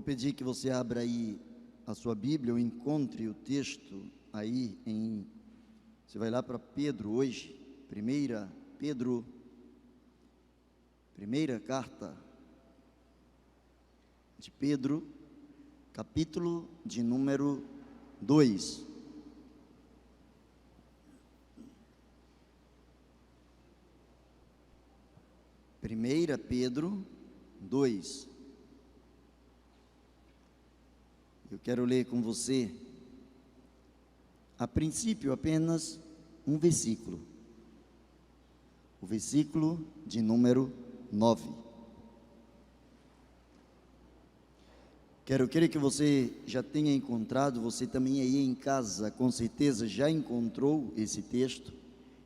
pedir que você abra aí a sua Bíblia, ou encontre o texto aí você vai lá para Pedro hoje, primeira carta de Pedro, capítulo de número 2. Primeira Pedro 2. Eu quero ler com você, a princípio, apenas um versículo. O versículo de número 9. Quero crer que você já tenha encontrado, você também aí em casa, com certeza já encontrou esse texto.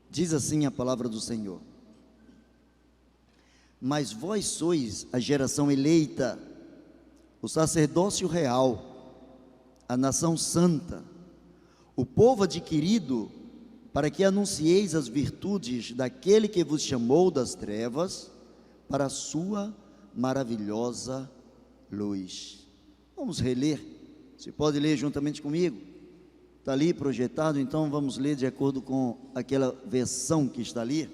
Diz assim a palavra do Senhor: mas vós sois a geração eleita, o sacerdócio real, a nação santa, o povo adquirido, para que anuncieis as virtudes daquele que vos chamou das trevas para a sua maravilhosa luz. Vamos reler, você pode ler juntamente comigo, está ali projetado, então vamos ler de acordo com aquela versão que está ali.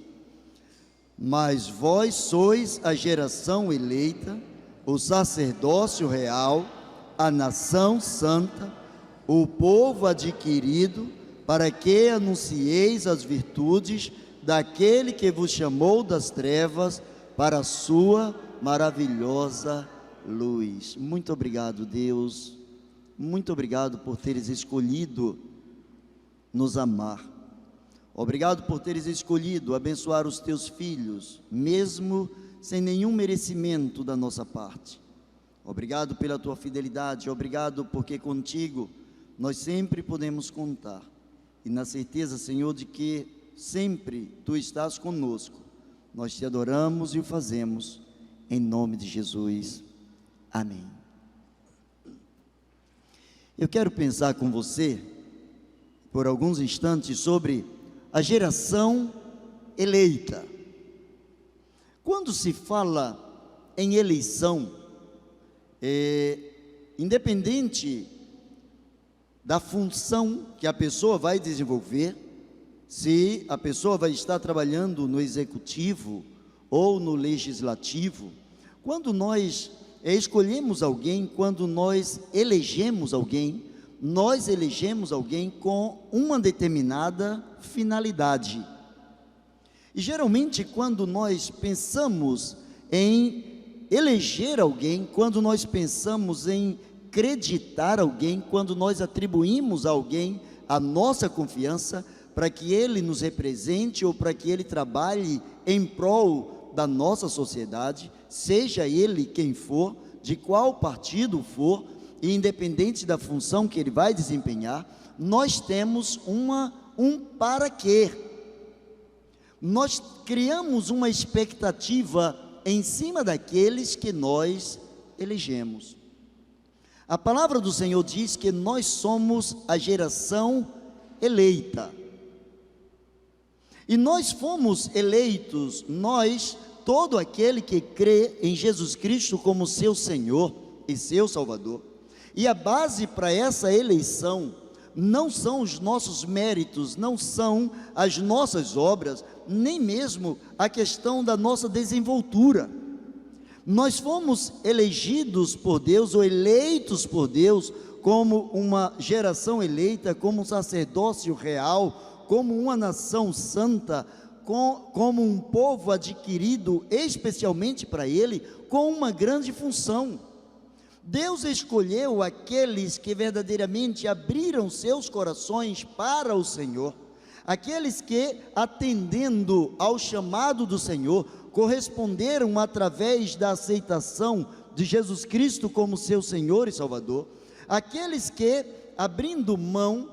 Mas vós sois a geração eleita, o sacerdócio real, a nação santa, o povo adquirido, para que anuncieis as virtudes daquele que vos chamou das trevas para a sua maravilhosa luz. Muito obrigado, Deus, muito obrigado por teres escolhido nos amar. Obrigado por teres escolhido abençoar os teus filhos, mesmo sem nenhum merecimento da nossa parte. Obrigado pela tua fidelidade, obrigado porque contigo nós sempre podemos contar. E na certeza, Senhor, de que sempre tu estás conosco, nós te adoramos e o fazemos em nome de Jesus. Amém. Eu quero pensar com você, por alguns instantes, sobre a geração eleita. Quando se fala em eleição, independente da função que a pessoa vai desenvolver, se a pessoa vai estar trabalhando no executivo ou no legislativo, quando nós escolhemos alguém, quando nós elegemos alguém com uma determinada finalidade. E geralmente quando nós pensamos em eleger alguém, quando nós pensamos em acreditar alguém, quando nós atribuímos a alguém a nossa confiança para que ele nos represente ou para que ele trabalhe em prol da nossa sociedade, seja ele quem for, de qual partido for, e independente da função que ele vai desempenhar, nós temos um para quê. Nós criamos uma expectativa em cima daqueles que nós elegemos. A palavra do Senhor diz que nós somos a geração eleita. E nós fomos eleitos, todo aquele que crê em Jesus Cristo como seu Senhor e seu Salvador. E a base para essa eleição não são os nossos méritos, não são as nossas obras, nem mesmo a questão da nossa desenvoltura. Nós fomos elegidos por Deus, ou eleitos por Deus, como uma geração eleita, como um sacerdócio real, como uma nação santa, como um povo adquirido especialmente para Ele, com uma grande função. Deus escolheu aqueles que verdadeiramente abriram seus corações para o Senhor, aqueles que, atendendo ao chamado do Senhor, corresponderam através da aceitação de Jesus Cristo como seu Senhor e Salvador, aqueles que, abrindo mão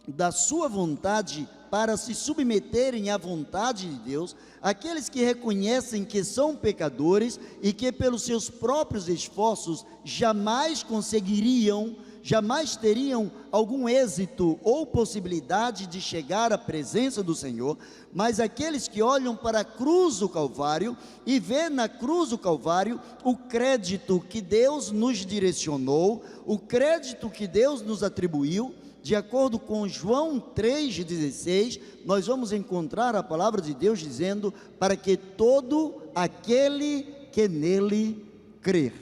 da sua vontade para se submeterem à vontade de Deus, aqueles que reconhecem que são pecadores e que pelos seus próprios esforços jamais conseguiriam jamais teriam algum êxito ou possibilidade de chegar à presença do Senhor, mas aqueles que olham para a cruz do Calvário e vê na cruz do Calvário o crédito que Deus nos direcionou, o crédito que Deus nos atribuiu. De acordo com João 3,16, nós vamos encontrar a palavra de Deus dizendo: para que todo aquele que nele crer,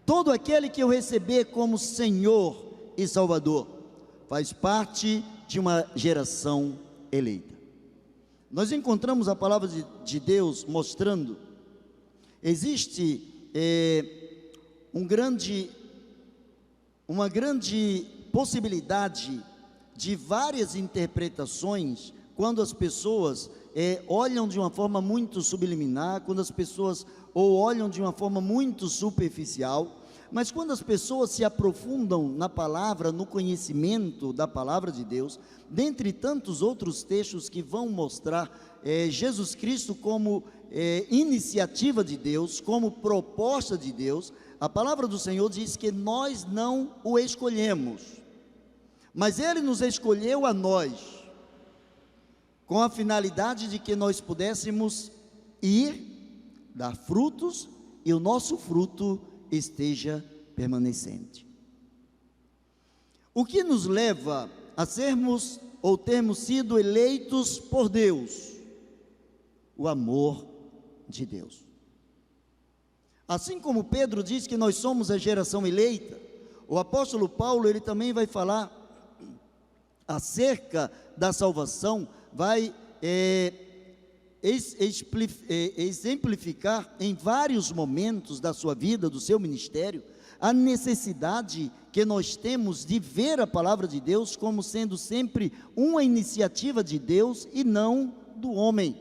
todo aquele que eu receber como Senhor e Salvador, faz parte de uma geração eleita. Nós encontramos a palavra de Deus mostrando, existe uma grande possibilidade de várias interpretações quando as pessoas olham de uma forma muito subliminar, quando as pessoas olham de uma forma muito superficial, mas quando as pessoas se aprofundam na palavra, no conhecimento da palavra de Deus, dentre tantos outros textos que vão mostrar Jesus Cristo como iniciativa de Deus, como proposta de Deus, a palavra do Senhor diz que nós não o escolhemos, mas Ele nos escolheu a nós, com a finalidade de que nós pudéssemos ir, dar frutos, e o nosso fruto esteja permanecente. O que nos leva a sermos ou termos sido eleitos por Deus? O amor de Deus. Assim como Pedro diz que nós somos a geração eleita, o apóstolo Paulo, ele também vai falar acerca da salvação, vai exemplificar em vários momentos da sua vida, do seu ministério, a necessidade que nós temos de ver a palavra de Deus como sendo sempre uma iniciativa de Deus e não do homem.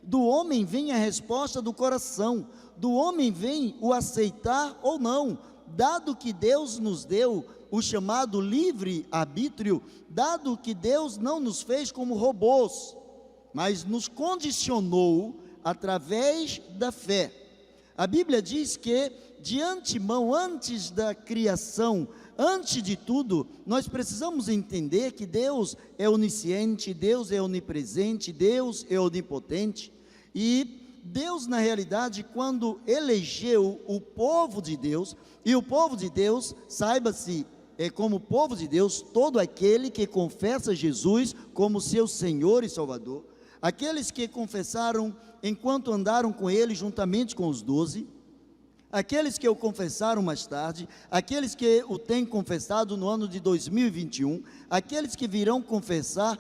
Do homem vem a resposta do coração, do homem vem o aceitar ou não, dado que Deus nos deu o chamado livre-arbítrio, dado que Deus não nos fez como robôs, mas nos condicionou através da fé. A Bíblia diz que, de antemão, antes da criação, antes de tudo, nós precisamos entender que Deus é onisciente, Deus é onipresente, Deus é onipotente, e Deus, na realidade, quando elegeu o povo de Deus, e o povo de Deus, saiba-se, como povo de Deus, todo aquele que confessa Jesus como seu Senhor e Salvador, aqueles que confessaram enquanto andaram com Ele juntamente com os 12, aqueles que o confessaram mais tarde, aqueles que o têm confessado no ano de 2021, aqueles que virão confessar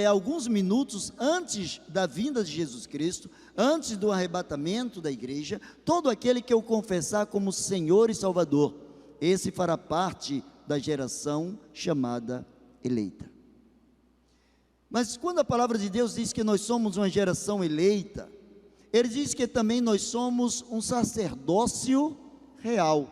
alguns minutos antes da vinda de Jesus Cristo, antes do arrebatamento da igreja, todo aquele que o confessar como Senhor e Salvador, esse fará parte da geração chamada eleita. Mas quando a palavra de Deus diz que nós somos uma geração eleita, Ele diz que também nós somos um sacerdócio real.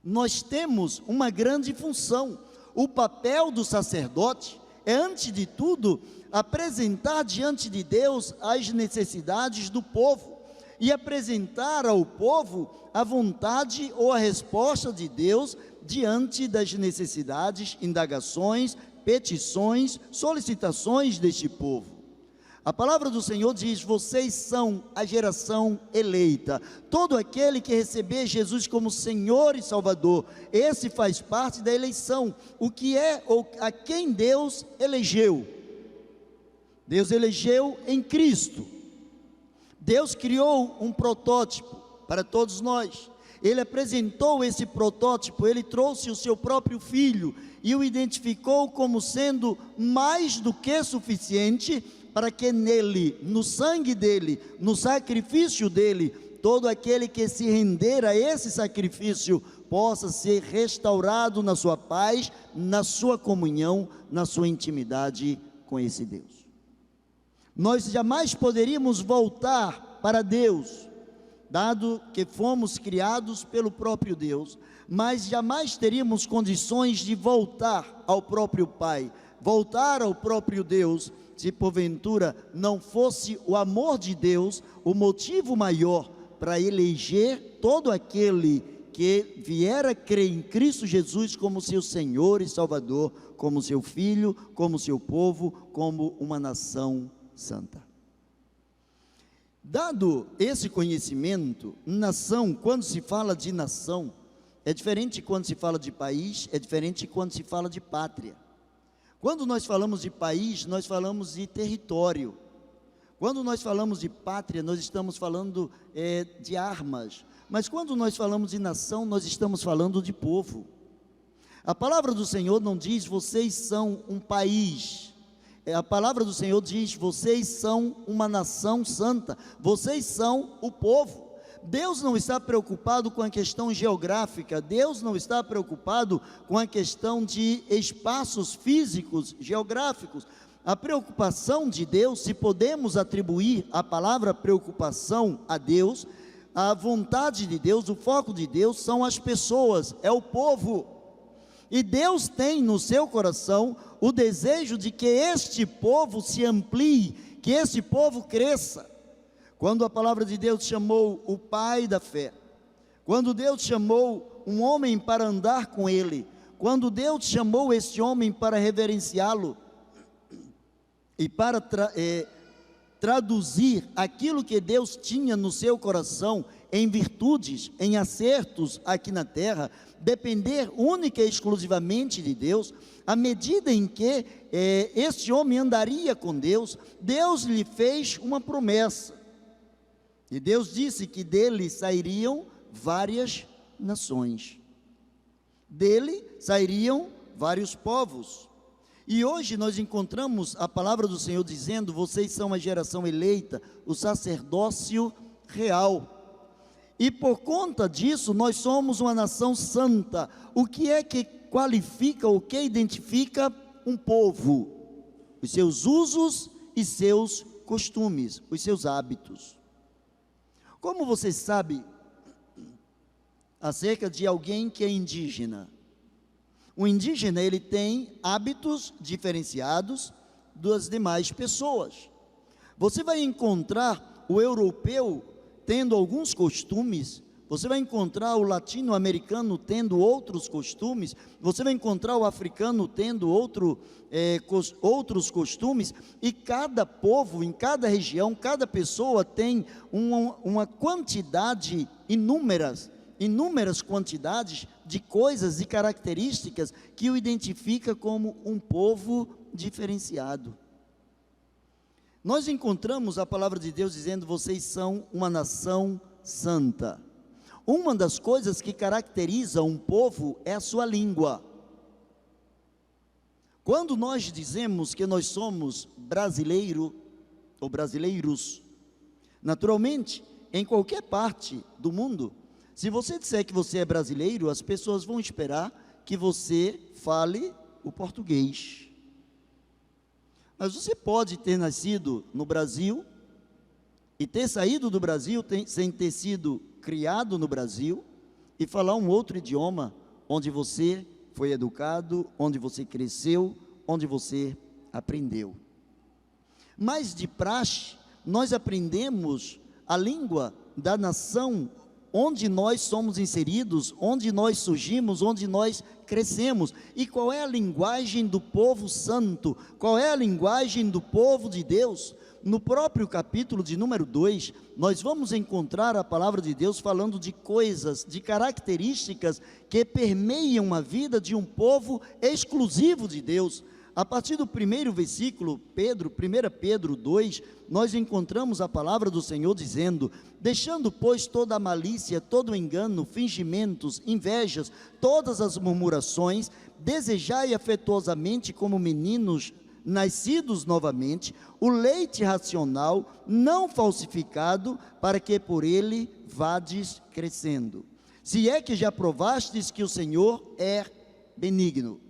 Nós temos uma grande função. O papel do sacerdote é, antes de tudo, apresentar diante de Deus as necessidades do povo e apresentar ao povo a vontade ou a resposta de Deus diante das necessidades, indagações, petições, solicitações deste povo. A palavra do Senhor diz: vocês são a geração eleita. Todo aquele que receber Jesus como Senhor e Salvador, esse faz parte da eleição. O que é ou a quem Deus elegeu? Deus elegeu em Cristo. Deus criou um protótipo para todos nós. Ele apresentou esse protótipo, Ele trouxe o seu próprio Filho e o identificou como sendo mais do que suficiente para que nele, no sangue dele, no sacrifício dele, todo aquele que se render a esse sacrifício possa ser restaurado na sua paz, na sua comunhão, na sua intimidade com esse Deus. Nós jamais poderíamos voltar para Deus, dado que fomos criados pelo próprio Deus, mas jamais teríamos condições de voltar ao próprio Pai, voltar ao próprio Deus, se porventura não fosse o amor de Deus o motivo maior para eleger todo aquele que viera crer em Cristo Jesus como seu Senhor e Salvador, como seu Filho, como seu povo, como uma nação santa. Dado esse conhecimento, nação, quando se fala de nação, é diferente quando se fala de país, é diferente quando se fala de pátria. Quando nós falamos de país, nós falamos de território. Quando nós falamos de pátria, nós estamos falando de armas. Mas quando nós falamos de nação, nós estamos falando de povo. A palavra do Senhor não diz, vocês são um país. A palavra do Senhor diz, vocês são uma nação santa. Vocês são o povo. Deus não está preocupado com a questão geográfica. Deus não está preocupado com a questão de espaços físicos, geográficos. A preocupação de Deus, se podemos atribuir a palavra preocupação a Deus, a vontade de Deus, o foco de Deus são as pessoas, é o povo. E Deus tem no seu coração o desejo de que este povo se amplie, que este povo cresça. Quando a palavra de Deus chamou o pai da fé, quando Deus chamou um homem para andar com ele, quando Deus chamou este homem para reverenciá-lo, e para traduzir aquilo que Deus tinha no seu coração em virtudes, em acertos aqui na terra, depender única e exclusivamente de Deus, à medida em que este homem andaria com Deus, Deus lhe fez uma promessa, e Deus disse que dele sairiam várias nações, dele sairiam vários povos. E hoje nós encontramos a palavra do Senhor dizendo, vocês são a geração eleita, o sacerdócio real. E por conta disso, nós somos uma nação santa. O que é que qualifica, o que identifica um povo? Os seus usos e seus costumes, os seus hábitos. Como você sabe acerca de alguém que é indígena? O indígena, ele tem hábitos diferenciados das demais pessoas. Você vai encontrar o europeu tendo alguns costumes, você vai encontrar o latino-americano tendo outros costumes, você vai encontrar o africano tendo outros costumes, e cada povo, em cada região, cada pessoa tem uma quantidade inúmeras quantidades de coisas e características que o identifica como um povo diferenciado. Nós encontramos a palavra de Deus dizendo, vocês são uma nação santa. Uma das coisas que caracteriza um povo é a sua língua. Quando nós dizemos que nós somos brasileiro ou brasileiros, naturalmente, em qualquer parte do mundo, se você disser que você é brasileiro, as pessoas vão esperar que você fale o português. Mas você pode ter nascido no Brasil e ter saído do Brasil sem ter sido criado no Brasil e falar um outro idioma onde você foi educado, onde você cresceu, onde você aprendeu. Mas de praxe, nós aprendemos a língua da nação onde nós somos inseridos, onde nós surgimos, onde nós crescemos. E qual é a linguagem do povo santo? Qual é a linguagem do povo de Deus? No próprio capítulo de número 2, nós vamos encontrar a palavra de Deus falando de coisas, de características que permeiam a vida de um povo exclusivo de Deus. A partir do primeiro versículo, 1 Pedro 2, nós encontramos a palavra do Senhor dizendo, deixando pois toda a malícia, todo o engano, fingimentos, invejas, todas as murmurações, desejai afetuosamente como meninos nascidos novamente, o leite racional, não falsificado, para que por ele vades crescendo. Se é que já provastes que o Senhor é benigno.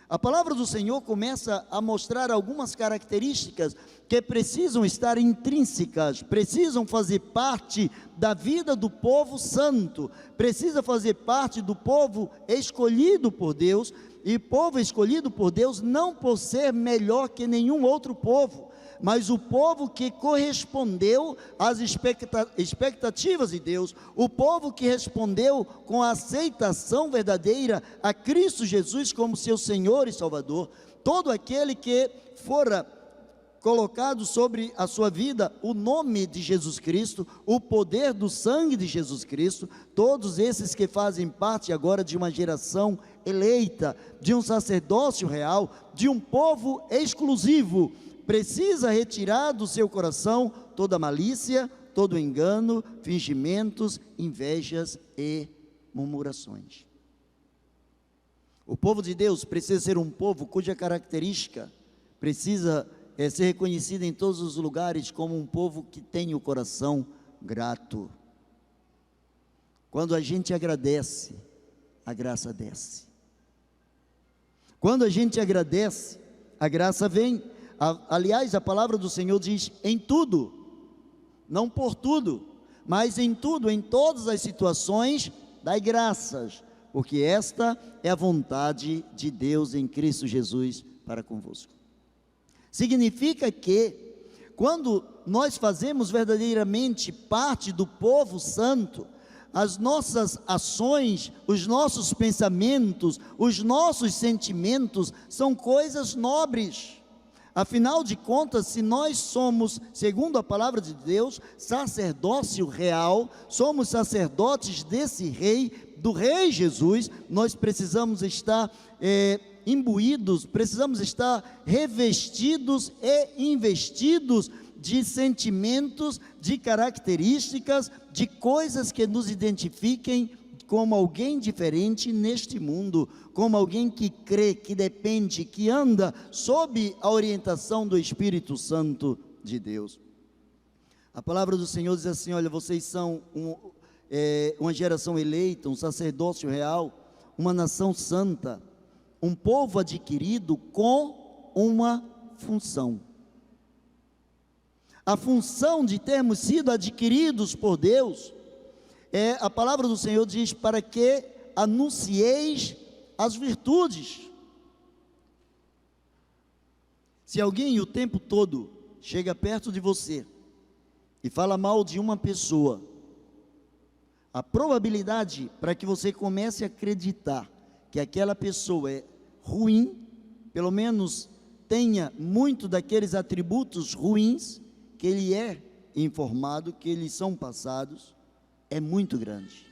A palavra do Senhor começa a mostrar algumas características que precisam estar intrínsecas, precisam fazer parte da vida do povo santo, precisa fazer parte do povo escolhido por Deus, e povo escolhido por Deus não por ser melhor que nenhum outro povo, mas o povo que correspondeu às expectativas de Deus, o povo que respondeu com a aceitação verdadeira a Cristo Jesus como seu Senhor e Salvador, todo aquele que fora colocado sobre a sua vida o nome de Jesus Cristo, o poder do sangue de Jesus Cristo, todos esses que fazem parte agora de uma geração eleita, de um sacerdócio real, de um povo exclusivo, precisa retirar do seu coração toda malícia, todo engano, fingimentos, invejas e murmurações. O povo de Deus precisa ser um povo cuja característica precisa ser reconhecida em todos os lugares como um povo que tem o coração grato. Quando a gente agradece, a graça desce. Quando a gente agradece, a graça vem. Aliás, a palavra do Senhor diz: em tudo, não por tudo, mas em tudo, em todas as situações, dai graças, porque esta é a vontade de Deus em Cristo Jesus para convosco. Significa que, quando nós fazemos verdadeiramente parte do povo santo, as nossas ações, os nossos pensamentos, os nossos sentimentos são coisas nobres. Afinal de contas, se nós somos, segundo a palavra de Deus, sacerdócio real, somos sacerdotes desse rei, do rei Jesus, nós precisamos estar imbuídos, precisamos estar revestidos e investidos de sentimentos, de características, de coisas que nos identifiquem como alguém diferente neste mundo, como alguém que crê, que depende, que anda sob a orientação do Espírito Santo de Deus. A palavra do Senhor diz assim: olha, vocês são uma geração eleita, um sacerdócio real, uma nação santa, um povo adquirido com uma função. A função de termos sido adquiridos por Deus, a palavra do Senhor diz, para que anuncieis as virtudes. Se alguém o tempo todo chega perto de você e fala mal de uma pessoa, a probabilidade para que você comece a acreditar que aquela pessoa é ruim, pelo menos tenha muito daqueles atributos ruins que ele é informado, que eles são passados, é muito grande.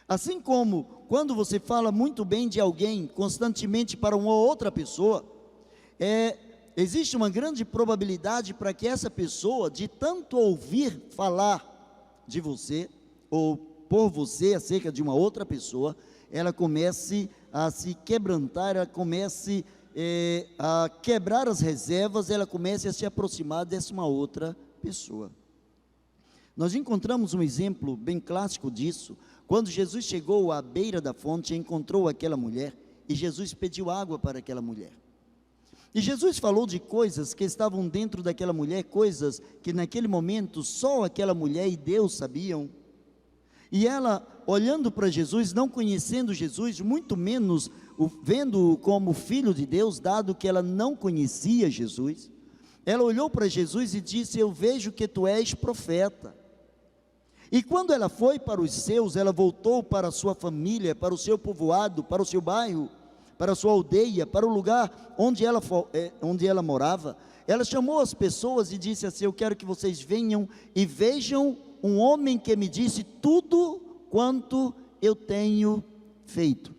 Assim como quando você fala muito bem de alguém constantemente para uma outra pessoa, existe uma grande probabilidade para que essa pessoa, de tanto ouvir falar de você, ou por você acerca de uma outra pessoa, ela comece a se quebrantar, ela comece a quebrar as reservas, ela comece a se aproximar dessa uma outra pessoa. Nós encontramos um exemplo bem clássico disso, quando Jesus chegou à beira da fonte e encontrou aquela mulher, e Jesus pediu água para aquela mulher. E Jesus falou de coisas que estavam dentro daquela mulher, coisas que naquele momento só aquela mulher e Deus sabiam. E ela, olhando para Jesus, não conhecendo Jesus, muito menos vendo-o como filho de Deus, dado que ela não conhecia Jesus, ela olhou para Jesus e disse: eu vejo que tu és profeta. E quando ela foi para os seus, ela voltou para a sua família, para o seu povoado, para o seu bairro, para a sua aldeia, para o lugar onde ela morava. Ela chamou as pessoas e disse assim: eu quero que vocês venham e vejam um homem que me disse tudo quanto eu tenho feito.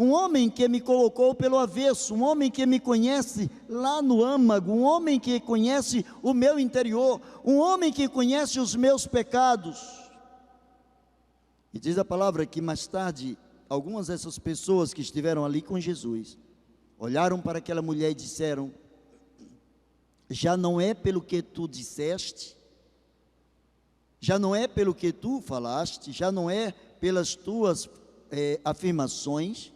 Um homem que me colocou pelo avesso, um homem que me conhece lá no âmago, um homem que conhece o meu interior, um homem que conhece os meus pecados. E diz a palavra que mais tarde, algumas dessas pessoas que estiveram ali com Jesus, olharam para aquela mulher e disseram: já não é pelo que tu disseste, já não é pelo que tu falaste, já não é pelas tuas afirmações,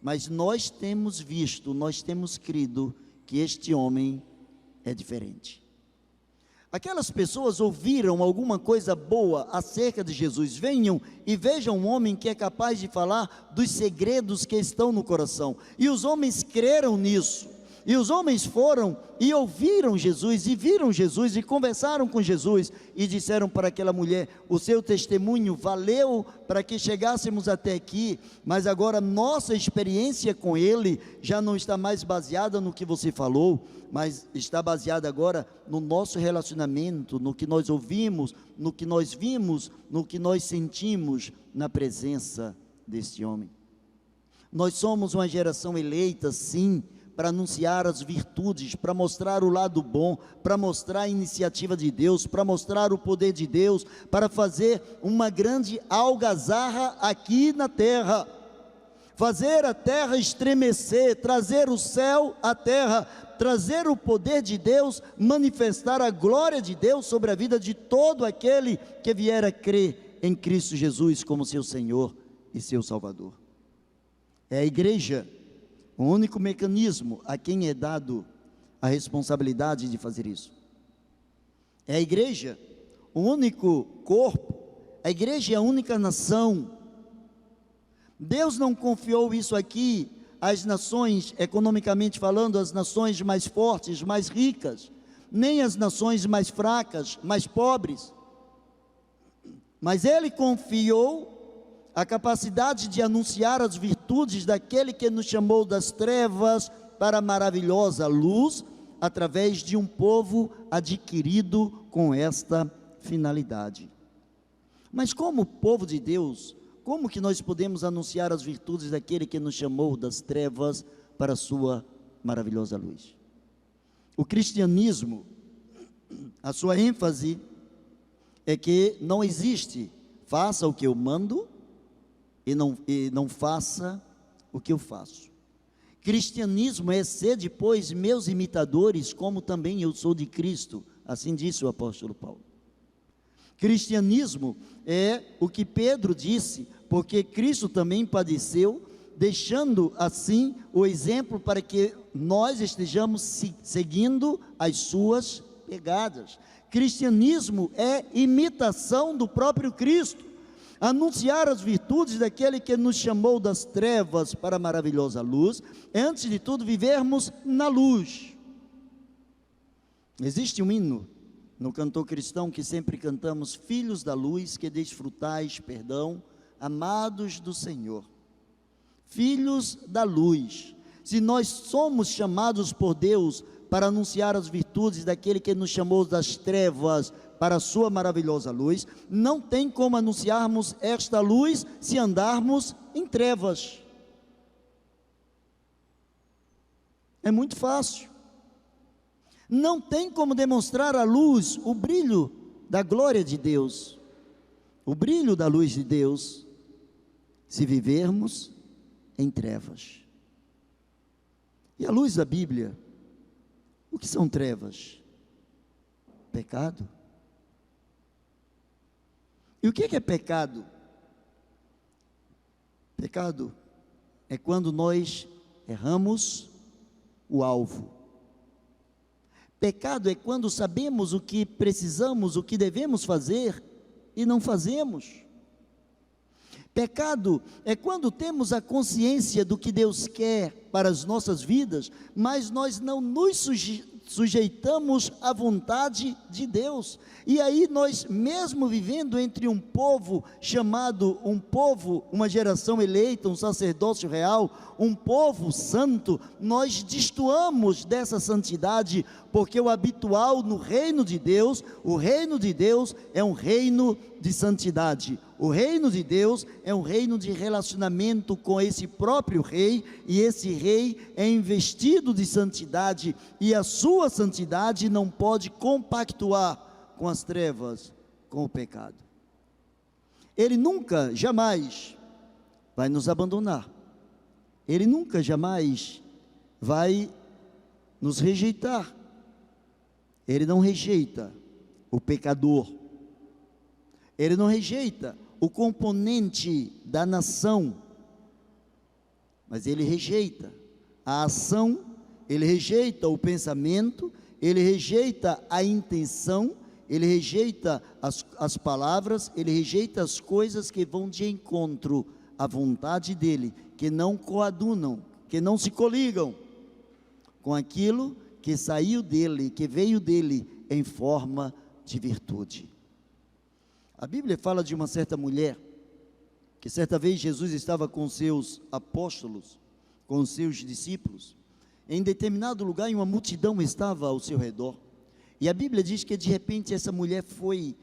mas nós temos visto, nós temos crido que este homem é diferente. Aquelas pessoas ouviram alguma coisa boa acerca de Jesus. Venham e vejam um homem que é capaz de falar dos segredos que estão no coração. E os homens creram nisso. E os homens foram e ouviram Jesus, e viram Jesus, e conversaram com Jesus, e disseram para aquela mulher: o seu testemunho valeu para que chegássemos até aqui, mas agora nossa experiência com ele já não está mais baseada no que você falou, mas está baseada agora no nosso relacionamento, no que nós ouvimos, no que nós vimos, no que nós sentimos na presença deste homem. Nós somos uma geração eleita, sim, para anunciar as virtudes, para mostrar o lado bom, para mostrar a iniciativa de Deus, para mostrar o poder de Deus, para fazer uma grande algazarra aqui na terra, fazer a terra estremecer, trazer o céu à terra, trazer o poder de Deus, manifestar a glória de Deus sobre a vida de todo aquele que vier a crer em Cristo Jesus como seu Senhor e seu Salvador. É a igreja o único mecanismo a quem é dado a responsabilidade de fazer isso. É a igreja o único corpo, a igreja é a única nação. Deus não confiou isso aqui às nações, economicamente falando, as nações mais fortes, mais ricas, nem as nações mais fracas, mais pobres, mas Ele confiou a capacidade de anunciar as virtudes daquele que nos chamou das trevas para a maravilhosa luz, através de um povo adquirido com esta finalidade. Mas como povo de Deus, como que nós podemos anunciar as virtudes daquele que nos chamou das trevas para a sua maravilhosa luz? O cristianismo, a sua ênfase é que não existe faça o que eu mando e não faça o que eu faço. Cristianismo é ser depois meus imitadores, como também eu sou de Cristo, assim disse o apóstolo Paulo. Cristianismo é o que Pedro disse, porque Cristo também padeceu, deixando assim o exemplo para que nós estejamos seguindo as suas pegadas. Cristianismo é imitação do próprio Cristo, anunciar as virtudes daquele que nos chamou das trevas para a maravilhosa luz, é antes de tudo vivermos na luz. Existe um hino no cantor cristão que sempre cantamos: filhos da luz, que desfrutais perdão, amados do Senhor. Filhos da luz. Se nós somos chamados por Deus para anunciar as virtudes daquele que nos chamou das trevas para a sua maravilhosa luz, não tem como anunciarmos esta luz se andarmos em trevas. É muito fácil. Não tem como demonstrar a luz, o brilho da glória de Deus, o brilho da luz de Deus, se vivermos em trevas. E a luz da Bíblia, o que são trevas? Pecado. E o que é pecado? Pecado é quando nós erramos o alvo. Pecado é quando sabemos o que precisamos, o que devemos fazer e não fazemos. Pecado é quando temos a consciência do que Deus quer para as nossas vidas, mas nós não nos sujeitamos à vontade de Deus. E aí nós, mesmo vivendo entre um povo chamado, um povo, uma geração eleita, um sacerdócio real, um povo santo, nós destoamos dessa santidade, porque o habitual no reino de Deus, o reino de Deus é um reino de santidade. O reino de Deus é um reino de relacionamento com esse próprio rei, e esse rei é investido de santidade, e a sua santidade não pode compactuar com as trevas, com o pecado. Ele nunca, jamais vai nos abandonar. Ele nunca, jamais vai nos rejeitar. Ele não rejeita o pecador. Ele não rejeita o componente da nação, mas ele rejeita a ação, ele rejeita o pensamento, ele rejeita a intenção, ele rejeita as palavras, ele rejeita as coisas que vão de encontro à vontade dele, que não coadunam, que não se coligam com aquilo que saiu dele, que veio dele em forma de virtude. A Bíblia fala de uma certa mulher, que certa vez Jesus estava com seus apóstolos, com seus discípulos, em determinado lugar, e uma multidão estava ao seu redor, e a Bíblia diz que de repente essa mulher foi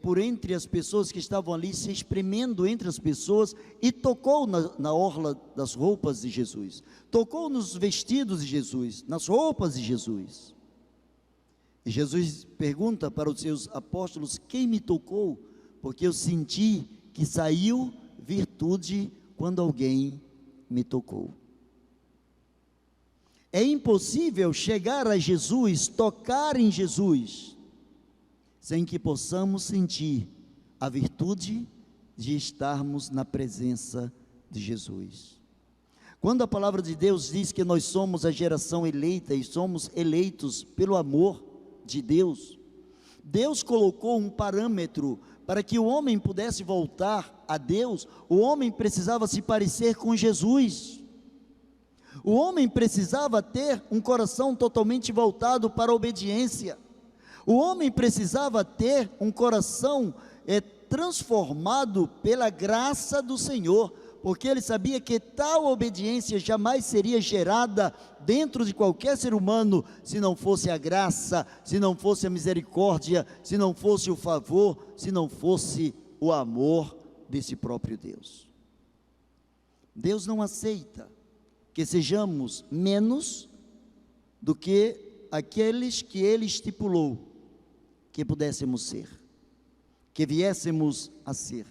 por entre as pessoas que estavam ali, se espremendo entre as pessoas, e tocou na orla das roupas de Jesus, tocou nos vestidos de Jesus, nas roupas de Jesus. E Jesus pergunta para os seus apóstolos: quem me tocou? Porque eu senti que saiu virtude quando alguém me tocou. É impossível chegar a Jesus, tocar em Jesus, sem que possamos sentir a virtude de estarmos na presença de Jesus. Quando a palavra de Deus diz que nós somos a geração eleita e somos eleitos pelo amor de Deus, Deus colocou um parâmetro para que o homem pudesse voltar a Deus. O homem precisava se parecer com Jesus. O homem precisava ter um coração totalmente voltado para a obediência. O homem precisava ter um coração transformado pela graça do Senhor, porque ele sabia que tal obediência jamais seria gerada dentro de qualquer ser humano, se não fosse a graça, se não fosse a misericórdia, se não fosse o favor, se não fosse o amor desse próprio Deus. Deus não aceita que sejamos menos do que aqueles que Ele estipulou que pudéssemos ser, que viéssemos a ser.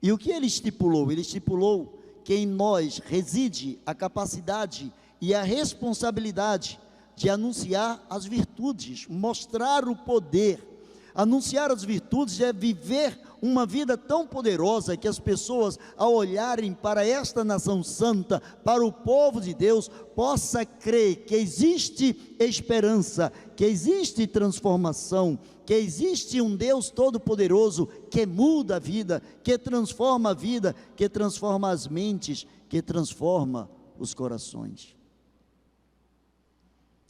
E o que Ele estipulou? Ele estipulou que em nós reside a capacidade e a responsabilidade de anunciar as virtudes, mostrar o poder. Anunciar as virtudes é viver uma vida tão poderosa que as pessoas, ao olharem para esta nação santa, para o povo de Deus, possa crer que existe esperança, que existe transformação, que existe um Deus todo-poderoso que muda a vida, que transforma a vida, que transforma as mentes, que transforma os corações.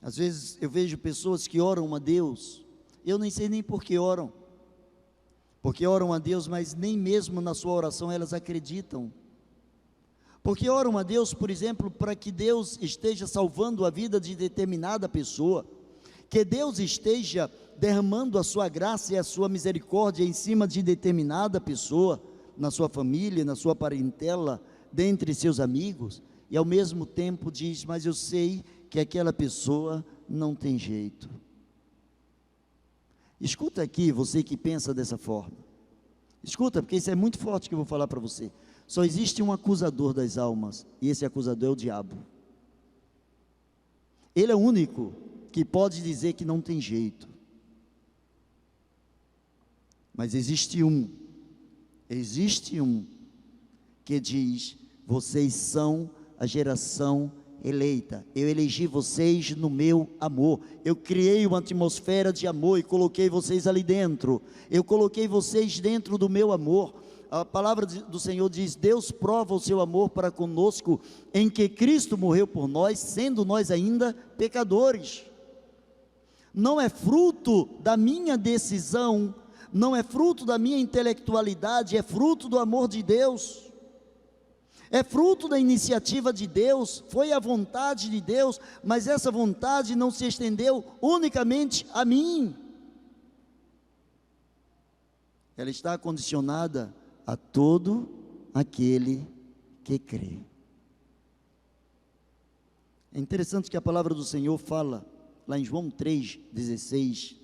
Às vezes eu vejo pessoas que oram a Deus, eu nem sei nem por que oram, porque oram a Deus, mas nem mesmo na sua oração elas acreditam, porque oram a Deus, por exemplo, para que Deus esteja salvando a vida de determinada pessoa, que Deus esteja derramando a sua graça e a sua misericórdia em cima de determinada pessoa, na sua família, na sua parentela, dentre seus amigos, e ao mesmo tempo diz: mas eu sei que aquela pessoa não tem jeito. Escuta aqui, você que pensa dessa forma, escuta, porque isso é muito forte que eu vou falar para você. Só existe um acusador das almas, e esse acusador é o diabo. Ele é o único que pode dizer que não tem jeito, mas existe um que diz: vocês são a geração eleita, eu elegi vocês no meu amor, eu criei uma atmosfera de amor e coloquei vocês ali dentro, eu coloquei vocês dentro do meu amor. A palavra do Senhor diz: Deus prova o seu amor para conosco, em que Cristo morreu por nós, sendo nós ainda pecadores. Não é fruto da minha decisão, não é fruto da minha intelectualidade, é fruto do amor de Deus, é fruto da iniciativa de Deus, foi a vontade de Deus, mas essa vontade não se estendeu unicamente a mim, ela está condicionada a todo aquele que crê. É interessante que a palavra do Senhor fala, lá em João 3,16,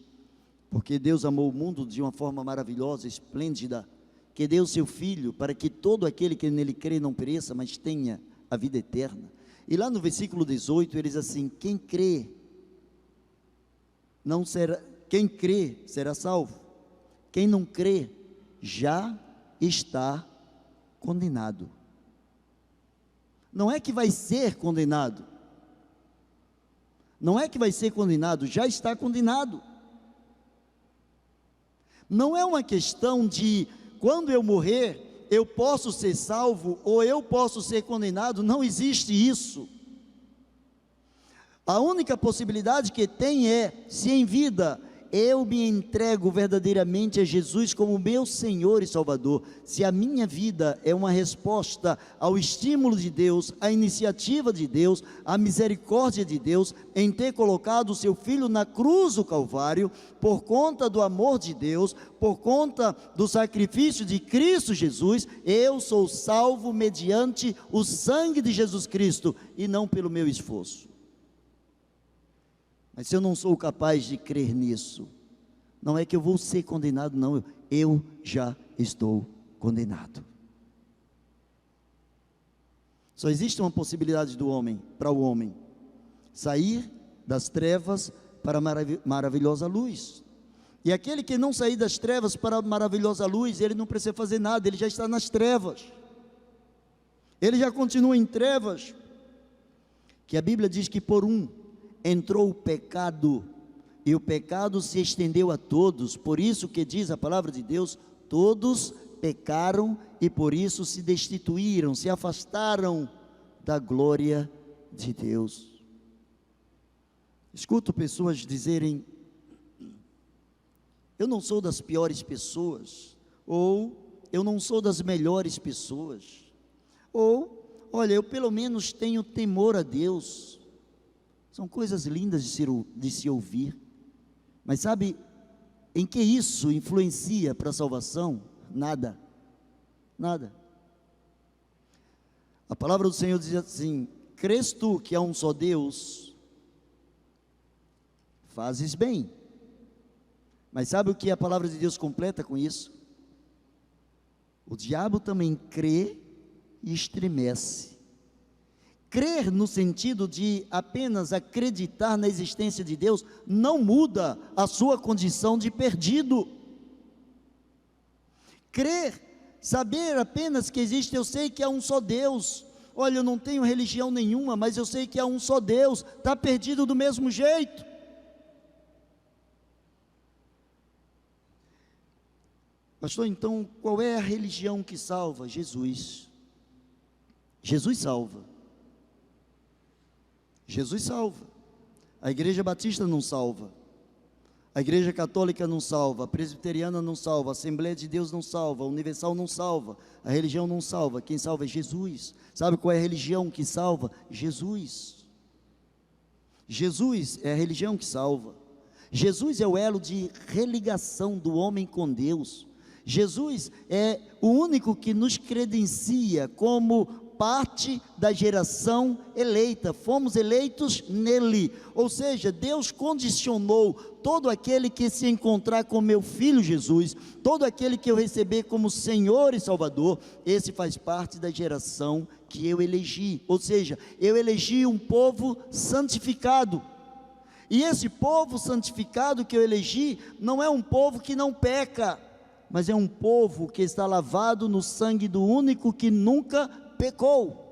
porque Deus amou o mundo de uma forma maravilhosa, esplêndida, que deu o seu Filho, para que todo aquele que nele crê não pereça, mas tenha a vida eterna. E lá no versículo 18, ele diz assim: quem crê será salvo, quem não crê, já está condenado. Não é que vai ser condenado, não é que vai ser condenado, já está condenado. Não é uma questão de quando eu morrer, eu posso ser salvo ou eu posso ser condenado, não existe isso. A única possibilidade que tem é, se em vida eu me entrego verdadeiramente a Jesus como meu Senhor e Salvador, se a minha vida é uma resposta ao estímulo de Deus, à iniciativa de Deus, à misericórdia de Deus, em ter colocado o seu Filho na cruz do Calvário, por conta do amor de Deus, por conta do sacrifício de Cristo Jesus, eu sou salvo mediante o sangue de Jesus Cristo, e não pelo meu esforço. Mas se eu não sou capaz de crer nisso, não é que eu vou ser condenado, não, eu já estou condenado. Só existe uma possibilidade do homem, para o homem, sair das trevas para a maravilhosa luz. E aquele que não sair das trevas para a maravilhosa luz, ele não precisa fazer nada, ele já está nas trevas. Ele já continua em trevas. Que a Bíblia diz que por um entrou o pecado, e o pecado se estendeu a todos. Por isso que diz a palavra de Deus, todos pecaram e por isso se destituíram, se afastaram da glória de Deus. Escuto pessoas dizerem, eu não sou das piores pessoas, ou eu não sou das melhores pessoas, ou, olha, eu pelo menos tenho temor a Deus. São coisas lindas de se ouvir, mas sabe em que isso influencia para a salvação? Nada, nada. A palavra do Senhor diz assim, crês tu que há um só Deus? Fazes bem. Mas sabe o que a palavra de Deus completa com isso? O diabo também crê e estremece. Crer no sentido de apenas acreditar na existência de Deus, não muda a sua condição de perdido. Crer, saber apenas que existe, eu sei que há um só Deus, olha, eu não tenho religião nenhuma, mas eu sei que há um só Deus, está perdido do mesmo jeito. Pastor, então qual é a religião que salva? Jesus. Jesus salva. Jesus salva. A Igreja Batista não salva, a Igreja Católica não salva, a Presbiteriana não salva, a Assembleia de Deus não salva, a Universal não salva, a religião não salva. Quem salva é Jesus. Sabe qual é a religião que salva? Jesus. Jesus é a religião que salva. Jesus é o elo de religação do homem com Deus. Jesus é o único que nos credencia como parte da geração eleita, fomos eleitos nele, ou seja, Deus condicionou todo aquele que se encontrar com meu Filho Jesus, todo aquele que eu receber como Senhor e Salvador, esse faz parte da geração que eu elegi, ou seja, eu elegi um povo santificado, e esse povo santificado que eu elegi, não é um povo que não peca, mas é um povo que está lavado no sangue do único que nunca pecou.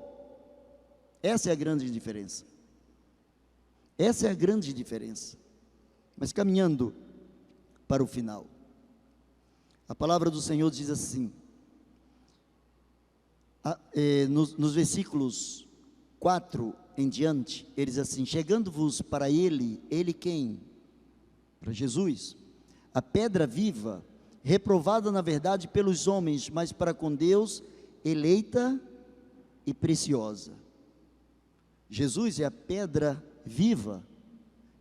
Essa é a grande diferença. Essa é a grande diferença. Mas caminhando para o final, a palavra do Senhor diz assim, nos versículos 4 em diante, ele diz assim, chegando-vos para ele quem? Para Jesus, a pedra viva, reprovada na verdade pelos homens, mas para com Deus, eleita e preciosa. Jesus é a pedra viva,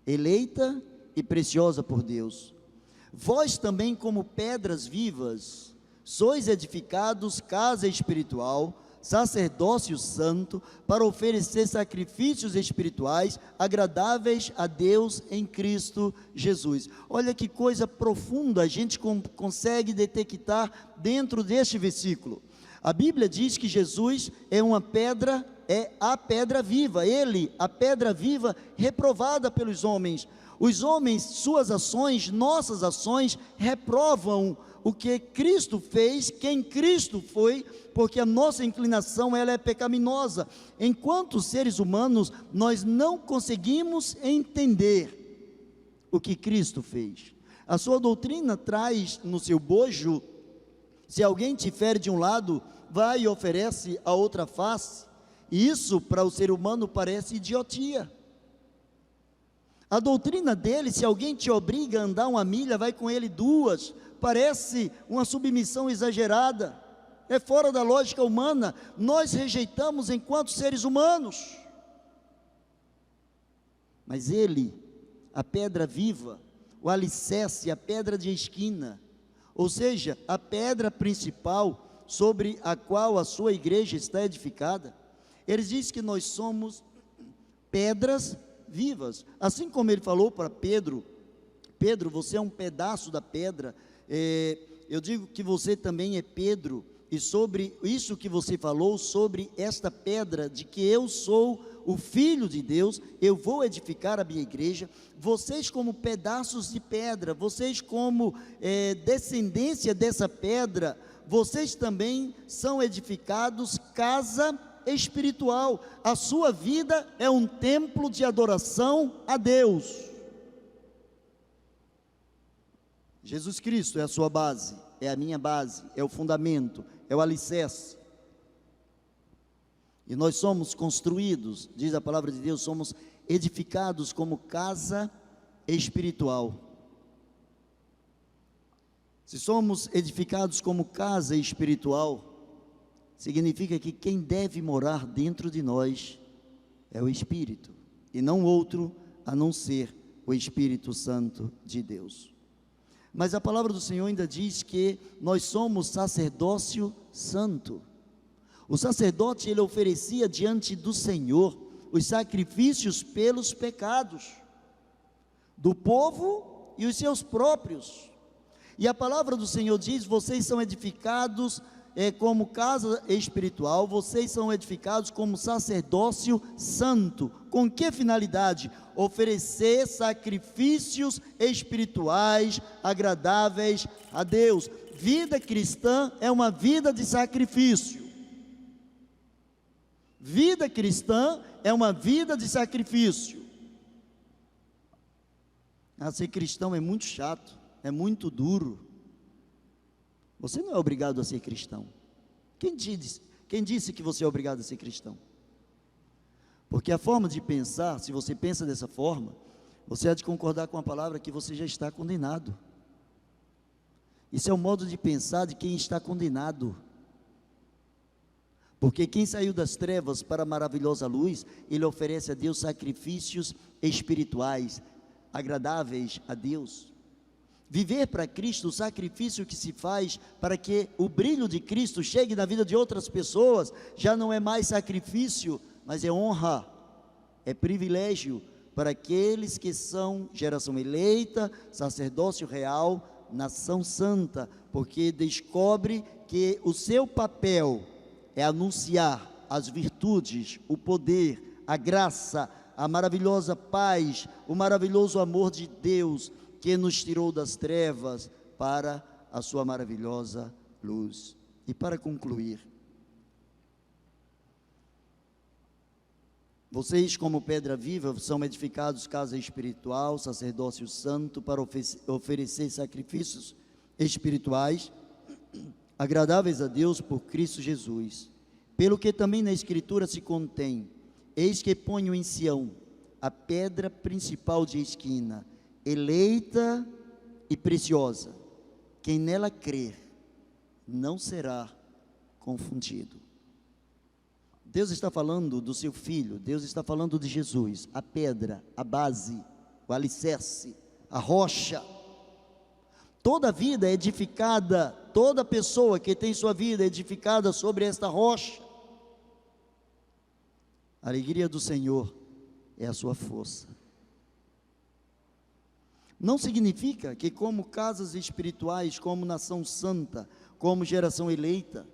eleita e preciosa por Deus. Vós também, como pedras vivas, sois edificados casa espiritual, sacerdócio santo, para oferecer sacrifícios espirituais agradáveis a Deus em Cristo Jesus. Olha que coisa profunda a gente consegue detectar dentro deste versículo. A Bíblia diz que Jesus é uma pedra, é a pedra viva, ele, a pedra viva reprovada pelos homens. Os homens, suas ações, nossas ações, reprovam o que Cristo fez, quem Cristo foi, porque a nossa inclinação ela é pecaminosa. Enquanto seres humanos, nós não conseguimos entender o que Cristo fez. A sua doutrina traz no seu bojo, se alguém te fere de um lado, vai e oferece a outra face. E isso para o ser humano parece idiotia. A doutrina dele, se alguém te obriga a andar 1 milha, vai com ele 2, parece uma submissão exagerada, é fora da lógica humana, nós rejeitamos enquanto seres humanos. Mas ele, a pedra viva, o alicerce, a pedra de esquina, ou seja, a pedra principal sobre a qual a sua igreja está edificada, ele diz que nós somos pedras vivas, assim como ele falou para Pedro: Pedro, você é um pedaço da pedra, eu digo que você também é Pedro, e sobre isso que você falou, sobre esta pedra, de que eu sou o Filho de Deus, eu vou edificar a minha igreja. Vocês como pedaços de pedra, vocês como descendência dessa pedra, vocês também são edificados casa espiritual. A sua vida é um templo de adoração a Deus. Jesus Cristo é a sua base, é a minha base, é o fundamento, é o alicerce. E nós somos construídos, diz a palavra de Deus, somos edificados como casa espiritual. Se somos edificados como casa espiritual, significa que quem deve morar dentro de nós é o Espírito, e não outro a não ser o Espírito Santo de Deus. Mas a palavra do Senhor ainda diz que nós somos sacerdócio santo. O sacerdote, ele oferecia diante do Senhor os sacrifícios pelos pecados do povo e os seus próprios. E a palavra do Senhor diz: vocês são edificados como casa espiritual, vocês são edificados como sacerdócio santo. Com que finalidade? Oferecer sacrifícios espirituais agradáveis a Deus. Vida cristã é uma vida de sacrifício. Vida cristã é uma vida de sacrifício. Ser cristão é muito chato, é muito duro. Você não é obrigado a ser cristão. Quem disse que você é obrigado a ser cristão? Porque a forma de pensar, se você pensa dessa forma, você há de concordar com a palavra que você já está condenado. Isso é o modo de pensar de quem está condenado. Porque quem saiu das trevas para a maravilhosa luz, ele oferece a Deus sacrifícios espirituais, agradáveis a Deus. Viver para Cristo, o sacrifício que se faz para que o brilho de Cristo chegue na vida de outras pessoas, já não é mais sacrifício, mas é honra, é privilégio para aqueles que são geração eleita, sacerdócio real, nação santa, porque descobre que o seu papel é anunciar as virtudes, o poder, a graça, a maravilhosa paz, o maravilhoso amor de Deus, que nos tirou das trevas para a sua maravilhosa luz. E para concluir, vocês como pedra viva são edificados casa espiritual, sacerdócio santo, para oferecer sacrifícios espirituais agradáveis a Deus por Cristo Jesus. Pelo que também na Escritura se contém: eis que ponho em Sião a pedra principal de esquina, eleita e preciosa. Quem nela crer não será confundido. Deus está falando do seu Filho, Deus está falando de Jesus, a pedra, a base, o alicerce, a rocha. Toda vida é edificada, toda pessoa que tem sua vida edificada sobre esta rocha. A alegria do Senhor é a sua força. Não significa que como casas espirituais, como nação santa, como geração eleita,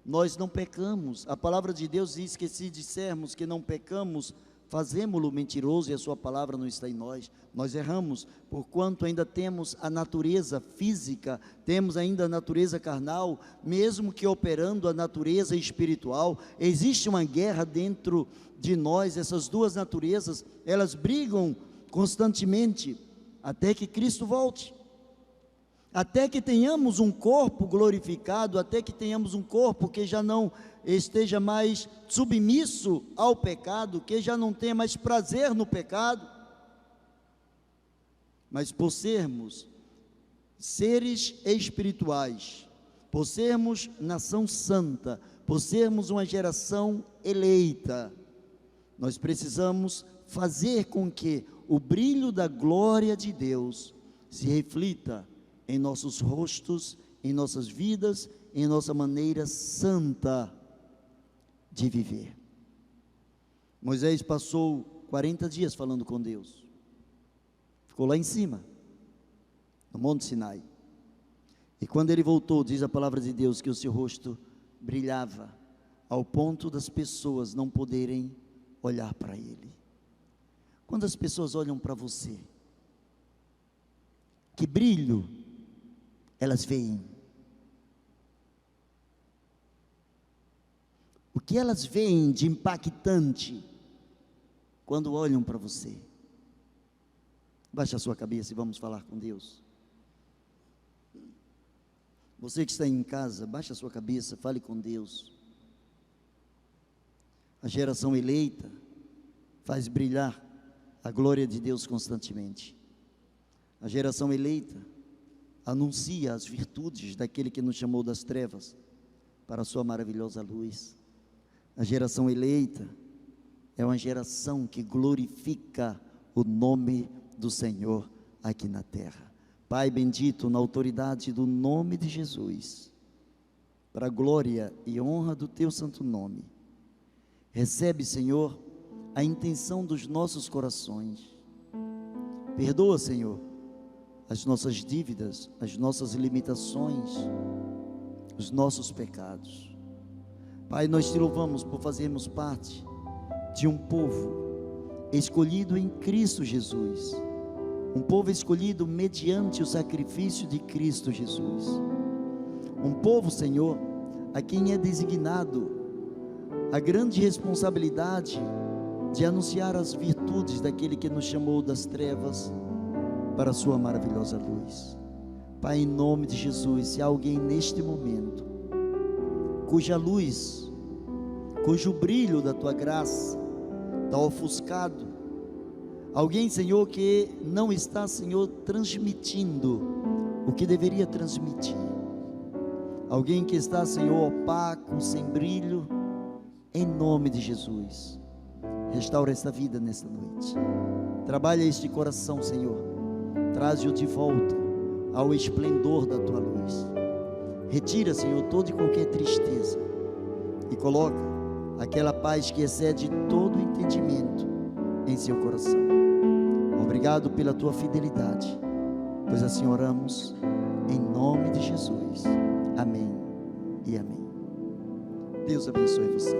nós não pecamos. A palavra de Deus diz que se dissermos que não pecamos, fazemo-lo mentiroso e a sua palavra não está em nós. Nós erramos, porquanto ainda temos a natureza física, temos ainda a natureza carnal, mesmo que operando a natureza espiritual. Existe uma guerra dentro de nós, essas duas naturezas, elas brigam constantemente, até que Cristo volte, até que tenhamos um corpo glorificado, até que tenhamos um corpo que já não esteja mais submisso ao pecado, que já não tenha mais prazer no pecado. mas por sermos seres espirituais, por sermos nação santa, por sermos uma geração eleita, nós precisamos fazer com que o brilho da glória de Deus se reflita em nossos rostos, em nossas vidas, em nossa maneira santa de viver. Moisés passou 40 dias falando com Deus, ficou lá em cima, no Monte Sinai, e quando ele voltou, diz a palavra de Deus, que o seu rosto brilhava, ao ponto das pessoas não poderem olhar para ele. Quando as pessoas olham para você, que brilho elas veem? O que elas veem de impactante quando olham para você? Baixe a sua cabeça e vamos falar com Deus. Você que está em casa, baixe a sua cabeça, fale com Deus. A geração eleita faz brilhar a glória de Deus constantemente. A geração eleita anuncia as virtudes daquele que nos chamou das trevas para a sua maravilhosa luz. A geração eleita é uma geração que glorifica o nome do Senhor aqui na terra. Pai bendito, na autoridade do nome de Jesus, para a glória e honra do teu santo nome, recebe, Senhor, a intenção dos nossos corações. Perdoa, Senhor, as nossas dívidas, as nossas limitações, os nossos pecados. Pai, nós te louvamos por fazermos parte de um povo escolhido em Cristo Jesus, um povo escolhido mediante o sacrifício de Cristo Jesus, um povo, Senhor, a quem é designado a grande responsabilidade de anunciar as virtudes daquele que nos chamou das trevas para a sua maravilhosa luz. Pai, em nome de Jesus, se há alguém neste momento cuja luz, cujo brilho da tua graça está ofuscado, alguém, Senhor, que não está, Senhor, transmitindo o que deveria transmitir, alguém que está, Senhor, opaco, sem brilho, em nome de Jesus, restaura esta vida nesta noite, trabalha este coração, Senhor, traze-o de volta ao esplendor da tua luz, retira, Senhor, toda e qualquer tristeza, e coloca aquela paz que excede todo o entendimento em seu coração. Obrigado pela tua fidelidade, pois assim oramos, em nome de Jesus, amém e amém. Deus abençoe você.